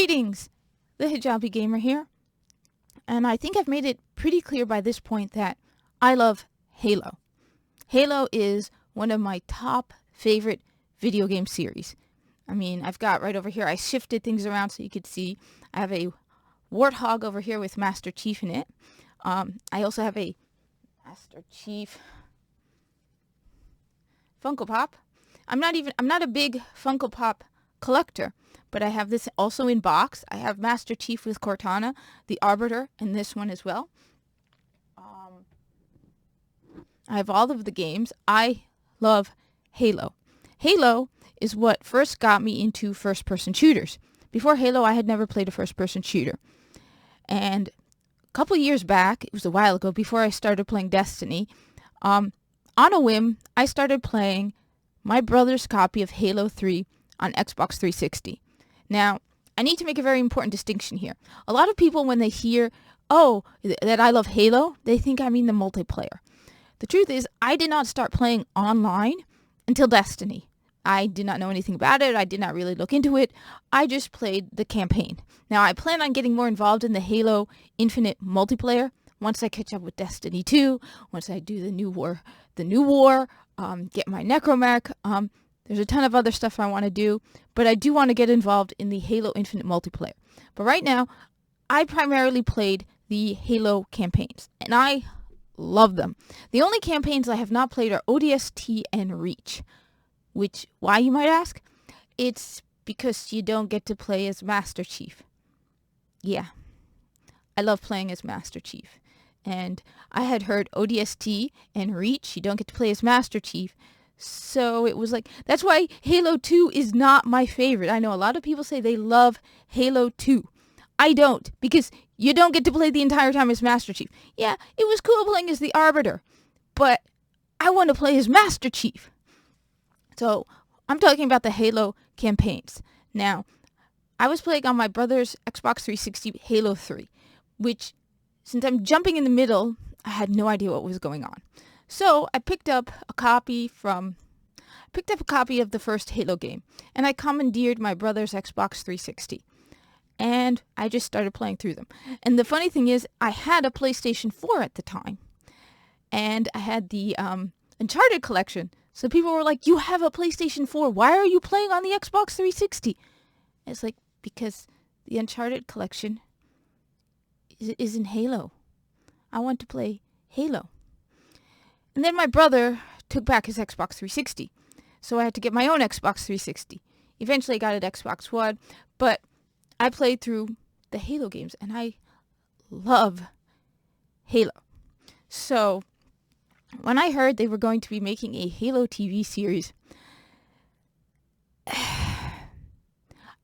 Greetings, the Hijabi Gamer here, and I think I've made it pretty clear by this point that I love Halo. Halo is one of my top favorite video game series. I mean, I've got right over here, I shifted things around so you could see. I have a Warthog over here with Master Chief in it. I also have a Master Chief Funko Pop. I'm not a big Funko Pop collector, but I have this also in box. I have Master Chief with Cortana, the Arbiter, and this one as well. I have all of the games. I love Halo. Halo is what first got me into first-person shooters. Before Halo, I had never played a first-person shooter. And a couple years back, it was a while ago, before I started playing Destiny, on a whim, I started playing my brother's copy of Halo 3 on Xbox 360. Now, I need to make a very important distinction here. A lot of people, when they hear, that I love Halo, they think I mean the multiplayer. The truth is, I did not start playing online until Destiny. I did not know anything about it. I did not really look into it. I just played the campaign. Now, I plan on getting more involved in the Halo Infinite multiplayer once I catch up with Destiny 2, once I do the new war, get my Necromech. There's a ton of other stuff I want to do, but I do want to get involved in the Halo Infinite multiplayer. But right now, I primarily played the Halo campaigns, and I love them. The only campaigns I have not played are ODST and Reach. Which, why you might ask? It's because you don't get to play as Master Chief. Yeah, I love playing as Master Chief. And I had heard ODST and Reach, you don't get to play as Master Chief. So it was like, that's why Halo 2 is not my favorite. I know a lot of people say they love Halo 2. I don't, because you don't get to play the entire time as Master Chief. Yeah, it was cool playing as the Arbiter, but I want to play as Master Chief. So I'm talking about the Halo campaigns. Now, I was playing on my brother's Xbox 360 Halo 3, which, since I'm jumping in the middle, I had no idea what was going on. So I picked up a copy of the first Halo game, and I commandeered my brother's Xbox 360. And I just started playing through them. And the funny thing is, I had a PlayStation 4 at the time, and I had the Uncharted collection. So people were like, you have a PlayStation 4. Why are you playing on the Xbox 360? And it's like, because the Uncharted collection is in Halo. I want to play Halo. And then my brother took back his Xbox 360. So I had to get my own Xbox 360. Eventually I got an Xbox One. But I played through the Halo games. And I love Halo. So when I heard they were going to be making a Halo TV series,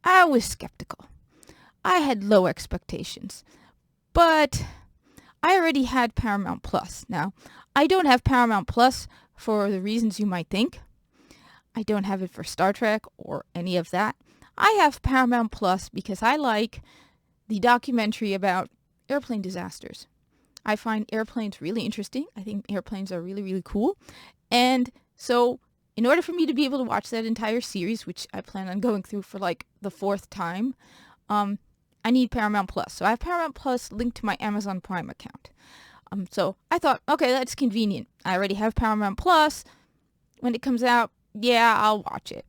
I was skeptical. I had low expectations. But I already had Paramount Plus. Now, I don't have Paramount Plus for the reasons you might think. I don't have it for Star Trek or any of that. I have Paramount Plus because I like the documentary about airplane disasters. I find airplanes really interesting. I think airplanes are really, really cool. And so in order for me to be able to watch that entire series, which I plan on going through for like the 4th time, I need Paramount Plus. So I have Paramount Plus linked to my Amazon Prime account. So I thought, okay, that's convenient. I already have Paramount Plus. When it comes out, yeah, I'll watch it.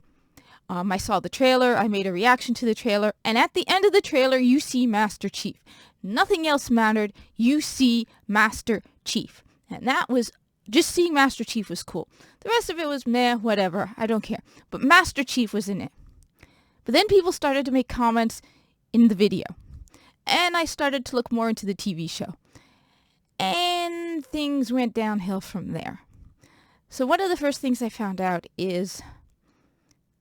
I saw the trailer. I made a reaction to the trailer. And at the end of the trailer, you see Master Chief. Nothing else mattered. You see Master Chief. And that was, just seeing Master Chief was cool. The rest of it was meh, whatever. I don't care. But Master Chief was in it. But then people started to make comments in the video. And I started to look more into the TV show. And things went downhill from there. So one of the first things I found out is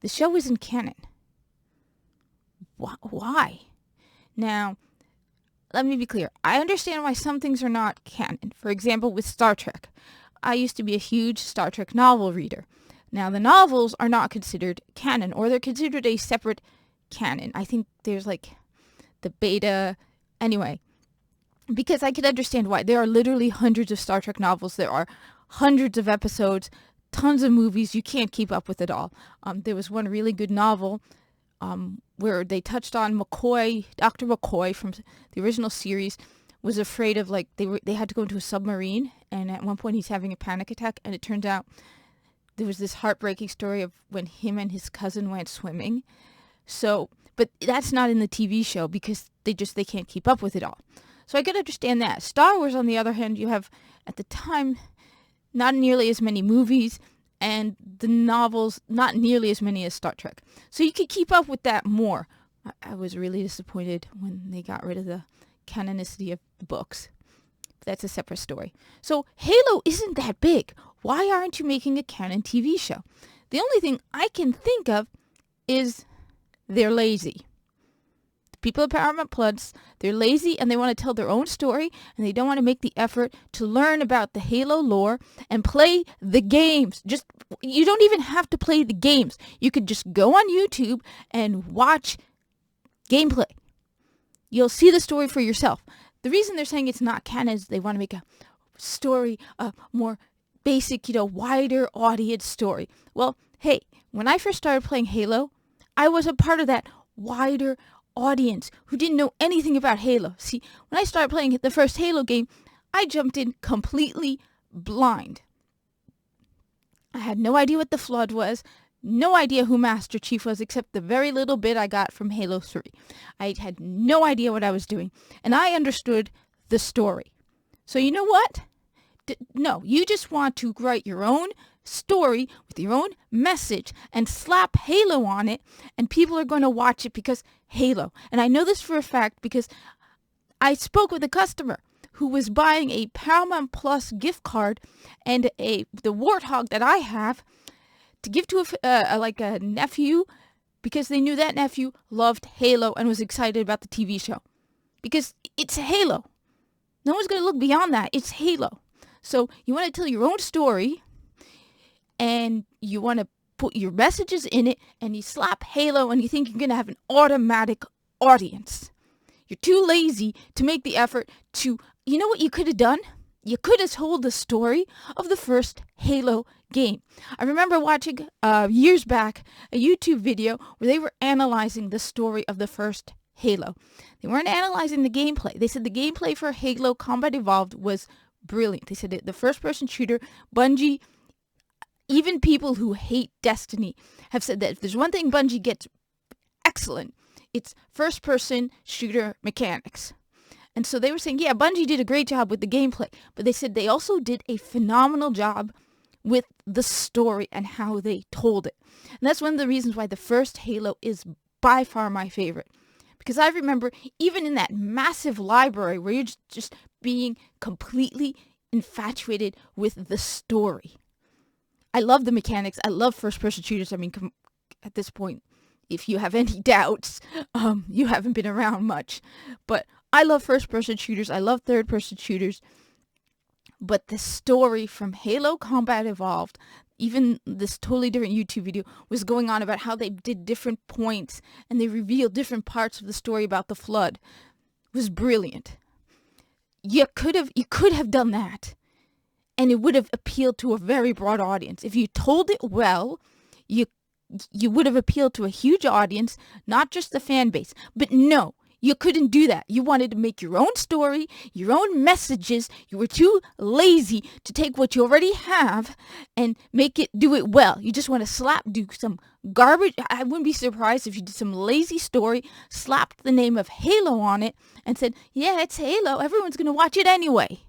the show isn't canon. Why? Now, let me be clear. I understand why some things are not canon. For example, with Star Trek. I used to be a huge Star Trek novel reader. Now, the novels are not considered canon, or they're considered a separate canon. I think there's like the beta. Anyway, because I could understand why. There are literally hundreds of Star Trek novels. There are hundreds of episodes, tons of movies. You can't keep up with it all. There was one really good novel where they touched on McCoy, Dr. McCoy from the original series was afraid of, like, they had to go into a submarine, and at one point he's having a panic attack, and it turned out there was this heartbreaking story of when him and his cousin went swimming. So, but that's not in the TV show because they can't keep up with it all. So I could understand that. Star Wars, on the other hand, you have, at the time, not nearly as many movies, and the novels, not nearly as many as Star Trek. So you could keep up with that more. I was really disappointed when they got rid of the canonicity of the books. That's a separate story. So Halo isn't that big. Why aren't you making a canon TV show? The only thing I can think of is they're lazy. The people at Paramount Plus, they're lazy and they want to tell their own story, and they don't want to make the effort to learn about the Halo lore and play the games. You don't even have to play the games. You could just go on YouTube and watch gameplay. You'll see the story for yourself. The reason they're saying it's not canon is they want to make a story, a more basic, wider audience story. Well, hey, when I first started playing Halo, I was a part of that wider audience who didn't know anything about Halo. See, when I started playing the first Halo game, I jumped in completely blind. I had no idea what the Flood was, no idea who Master Chief was, except the very little bit I got from Halo 3. I had no idea what I was doing, and I understood the story. So you know what? No, you just want to write your own story with your own message and slap Halo on it, and people are going to watch it because Halo. And I know this for a fact because I spoke with a customer who was buying a Paramount Plus gift card and the Warthog that I have to give to a nephew, because they knew that nephew loved Halo and was excited about the TV show. Because it's Halo. No one's going to look beyond that. It's Halo. So you want to tell your own story, and you want to put your messages in it, and you slap Halo, and you think you're going to have an automatic audience. You're too lazy to make the effort to, you know what you could have done? You could have told the story of the first Halo game. I remember watching years back a YouTube video where they were analyzing the story of the first Halo. They weren't analyzing the gameplay. They said the gameplay for Halo Combat Evolved was brilliant. They said the first-person shooter, Bungie, even people who hate Destiny have said that if there's one thing Bungie gets excellent, it's first-person shooter mechanics. And so they were saying, yeah, Bungie did a great job with the gameplay, but they said they also did a phenomenal job with the story and how they told it. And that's one of the reasons why the first Halo is by far my favorite. Because I remember even in that massive library where you're just being completely infatuated with the story. I love the mechanics. I love first-person shooters. I mean, at this point, if you have any doubts, you haven't been around much. But I love first-person shooters. I love third-person shooters. But the story from Halo Combat Evolved, even this totally different YouTube video, was going on about how they did different points and they revealed different parts of the story about the Flood. It was brilliant. You could have done that, and it would have appealed to a very broad audience. If you told it well, you would have appealed to a huge audience, not just the fan base. But no, you couldn't do that. You wanted to make your own story, your own messages. You were too lazy to take what you already have and do it well. You just want to do some garbage. I wouldn't be surprised if you did some lazy story, slapped the name of Halo on it, and said, yeah, it's Halo. Everyone's going to watch it anyway.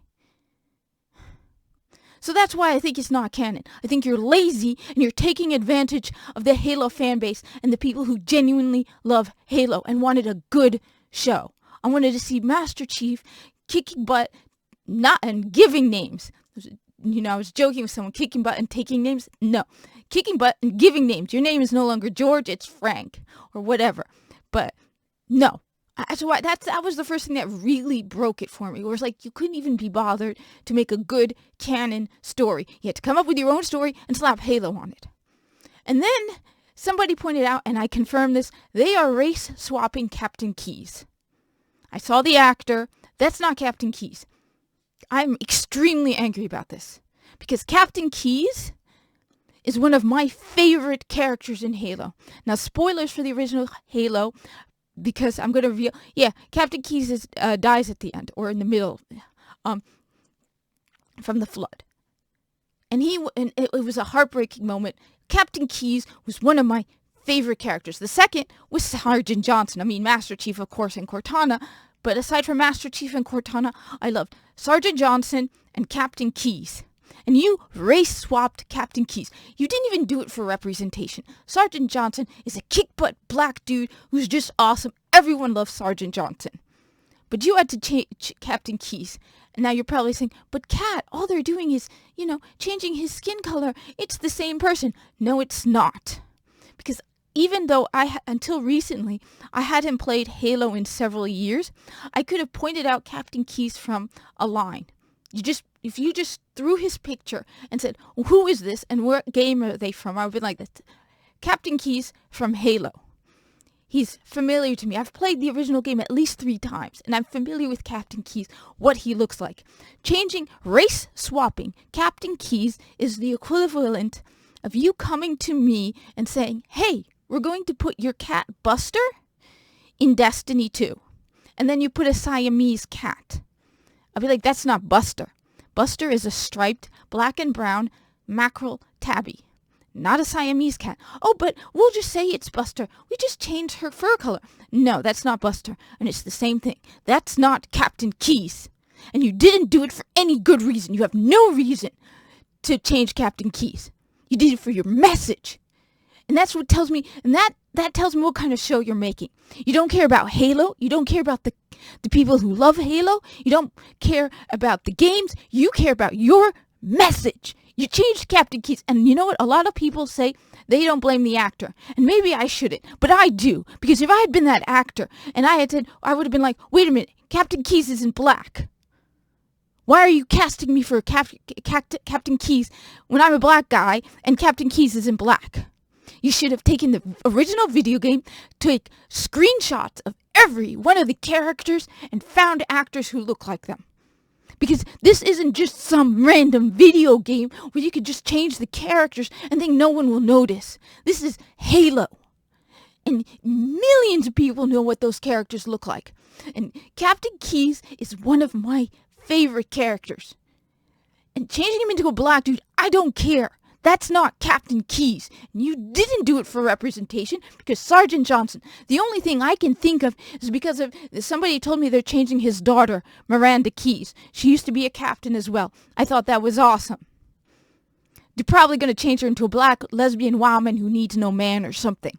So that's why I think it's not canon. I think you're lazy and you're taking advantage of the Halo fan base and the people who genuinely love Halo and wanted a good show. I wanted to see Master Chief kicking butt, and giving names. I was joking with someone, kicking butt and taking names. No, kicking butt and giving names. Your name is no longer George, it's Frank or whatever. But no. That was the first thing that really broke it for me. It was like you couldn't even be bothered to make a good canon story. You had to come up with your own story and slap Halo on it. And then somebody pointed out, and I confirmed this, they are race swapping Captain Keyes. I saw the actor. That's not Captain Keyes. I'm extremely angry about this. Because Captain Keyes is one of my favorite characters in Halo. Now, spoilers for the original Halo, because I'm going to reveal, Captain Keyes dies at the end, or in the middle, from the flood. And it was a heartbreaking moment. Captain Keyes was one of my favorite characters. The second was Sergeant Johnson. I mean, Master Chief, of course, and Cortana. But aside from Master Chief and Cortana, I loved Sergeant Johnson and Captain Keyes. And you race-swapped Captain Keyes. You didn't even do it for representation. Sergeant Johnson is a kick-butt black dude who's just awesome. Everyone loves Sergeant Johnson. But you had to change Captain Keyes. And now you're probably saying, but Kat, all they're doing is, changing his skin color. It's the same person. No, it's not. Because even though until recently, I hadn't played Halo in several years, I could have pointed out Captain Keyes from a line. If you just threw his picture and said, who is this and what game are they from? I would be like, this Captain Keyes from Halo. He's familiar to me. I've played the original game at least 3 times, and I'm familiar with Captain Keyes, what he looks like. Changing, race swapping Captain Keyes is the equivalent of you coming to me and saying, hey, we're going to put your cat Buster in Destiny 2. And then you put a Siamese cat. I'll be like, that's not Buster. Buster is a striped black and brown mackerel tabby. Not a Siamese cat. Oh, but we'll just say it's Buster. We just changed her fur color. No, that's not Buster. And it's the same thing. That's not Captain Keyes. And you didn't do it for any good reason. You have no reason to change Captain Keyes. You did it for your message. And that's what tells me, and that tells me what kind of show you're making. You don't care about Halo. You don't care about the people who love Halo. You don't care about the games. You care about your message. You changed Captain Keyes. And you know what? A lot of people say they don't blame the actor. And maybe I shouldn't, but I do. Because if I had been that actor and I had said, I would have been like, wait a minute, Captain Keyes isn't black. Why are you casting me for Captain Keyes when I'm a black guy and Captain Keyes isn't black? You should have taken the original video game, take screenshots of every one of the characters, and found actors who look like them. Because this isn't just some random video game where you could just change the characters and think no one will notice. This is Halo. And millions of people know what those characters look like. And Captain Keyes is one of my favorite characters. And changing him into a black dude, I don't care. That's not Captain Keyes. And you didn't do it for representation because Sergeant Johnson. The only thing I can think of is because of somebody told me they're changing his daughter, Miranda Keyes. She used to be a captain as well. I thought that was awesome. They're probably going to change her into a black lesbian woman who needs no man or something.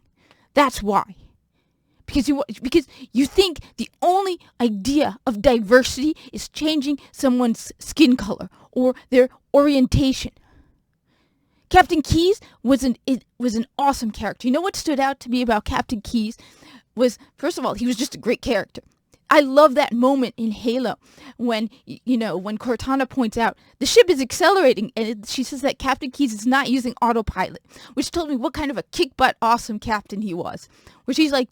That's why. Because you think the only idea of diversity is changing someone's skin color or their orientation. Captain Keyes was an awesome character. You know what stood out to me about Captain Keyes was, first of all, he was just a great character. I love that moment in Halo when Cortana points out the ship is accelerating and she says that Captain Keyes is not using autopilot, which told me what kind of a kick-butt awesome captain he was. Where she's like,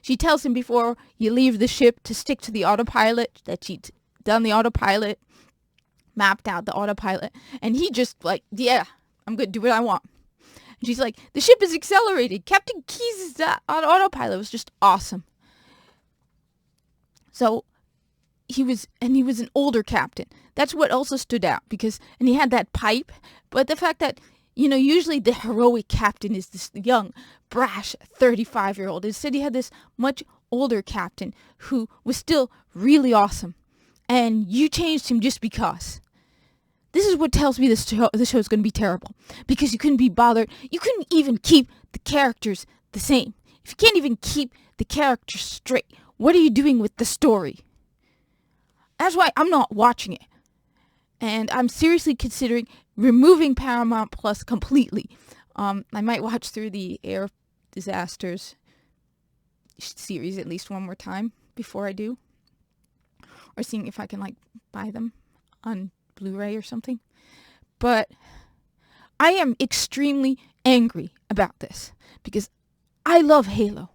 she tells him before you leave the ship to stick to the autopilot, that she'd done the autopilot, mapped out the autopilot, and he just like, yeah, I'm going to do what I want. And she's like, the ship is accelerating. Captain Keyes is on autopilot. It was just awesome. So he was an older captain. That's what also stood out and he had that pipe. But the fact that, usually the heroic captain is this young, brash 35-year-old. Instead, he had this much older captain who was still really awesome. And you changed him just because. This is what tells me this show is going to be terrible. Because you couldn't be bothered. You couldn't even keep the characters the same. If you can't even keep the characters straight, what are you doing with the story? That's why I'm not watching it. And I'm seriously considering removing Paramount Plus completely. I might watch through the Air Disasters series at least one more time before I do. Or seeing if I can buy them on Blu-ray or something. But I am extremely angry about this because I love Halo.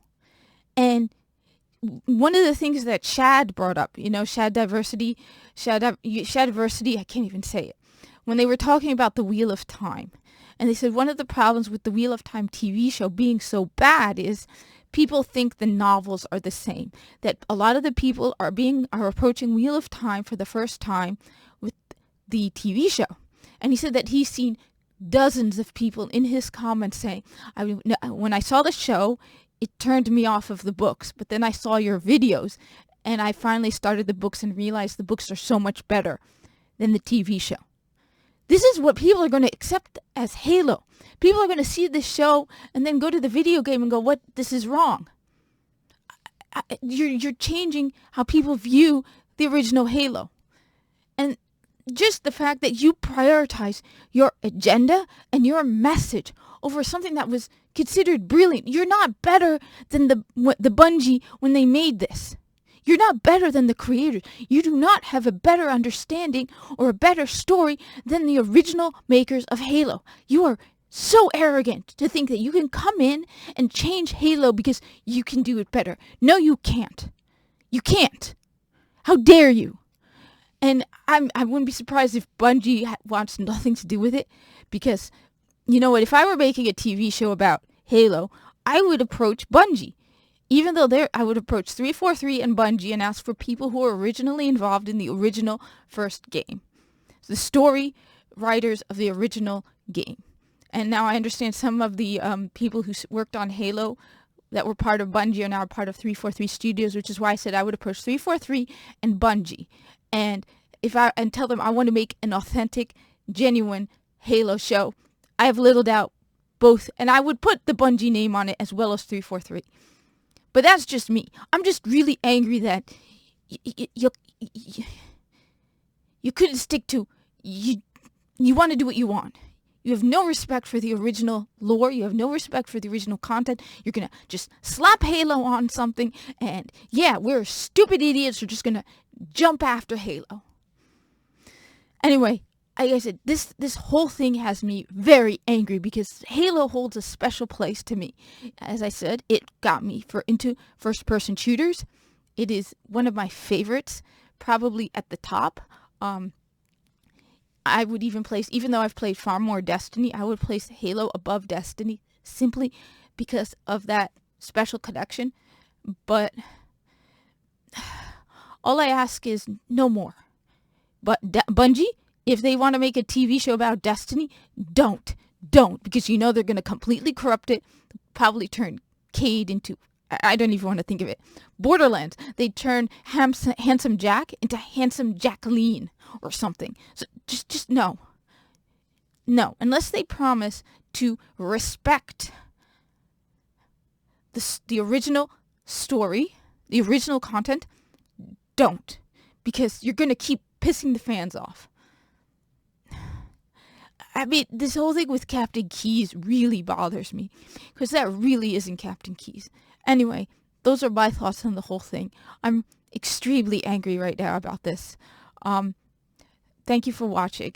And one of the things that Shad brought up, Shad diversity, I can't even say it. When they were talking about the Wheel of Time And they said one of the problems with the Wheel of Time TV show being so bad is people think the novels are the same. That a lot of the people are approaching Wheel of Time for the first time with the TV show. And he said that he's seen dozens of people in his comments saying, when I saw the show, it turned me off of the books. But then I saw your videos and I finally started the books and realized the books are so much better than the TV show. This is what people are going to accept as Halo. People are going to see this show and then go to the video game and go, "What? This is wrong." You're changing how people view the original Halo. And just the fact that you prioritize your agenda and your message over something that was considered brilliant. You're not better than the Bungie when they made this. You're not better than the creators. You do not have a better understanding or a better story than the original makers of Halo. You are so arrogant to think that you can come in and change Halo because you can do it better. No, you can't. You can't. How dare you? And I wouldn't be surprised if Bungie wants nothing to do with it, because, you know what, if I were making a TV show about Halo, I would approach Bungie. Even though I would approach 343 and Bungie and ask for people who were originally involved in the original first game. The story writers of the original game. And now I understand some of the people who worked on Halo that were part of Bungie are now part of 343 Studios, which is why I said I would approach 343 and Bungie. And tell them I want to make an authentic, genuine Halo show. I have little doubt both, and I would put the Bungie name on it as well as 343. But that's just me. I'm just really angry that you couldn't stick to, you want to do what you want. You have no respect for the original lore. You have no respect for the original content. You're going to just slap Halo on something. And yeah, we're stupid idiots. We're just going to jump after Halo. Anyway, like I said, this whole thing has me very angry because Halo holds a special place to me. As I said, it got me into first-person shooters. It is one of my favorites, probably at the top. I would even place, even though I've played far more Destiny, I would place Halo above Destiny simply because of that special connection. But all I ask is no more. But Bungie, if they want to make a TV show about Destiny, don't. Because you know they're going to completely corrupt it, probably turn Cade into, I don't even want to think of it, Borderlands. They turn Handsome Jack into Handsome Jacqueline or something. So just no. No, unless they promise to respect the original story, the original content, don't. Because you're going to keep pissing the fans off. I mean, this whole thing with Captain Keyes really bothers me, because that really isn't Captain Keyes. Anyway, those are my thoughts on the whole thing. I'm extremely angry right now about this. Thank you for watching.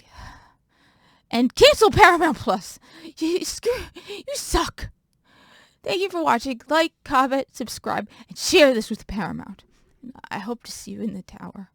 And cancel Paramount Plus. You suck. Thank you for watching. Like, comment, subscribe, and share this with Paramount. I hope to see you in the tower.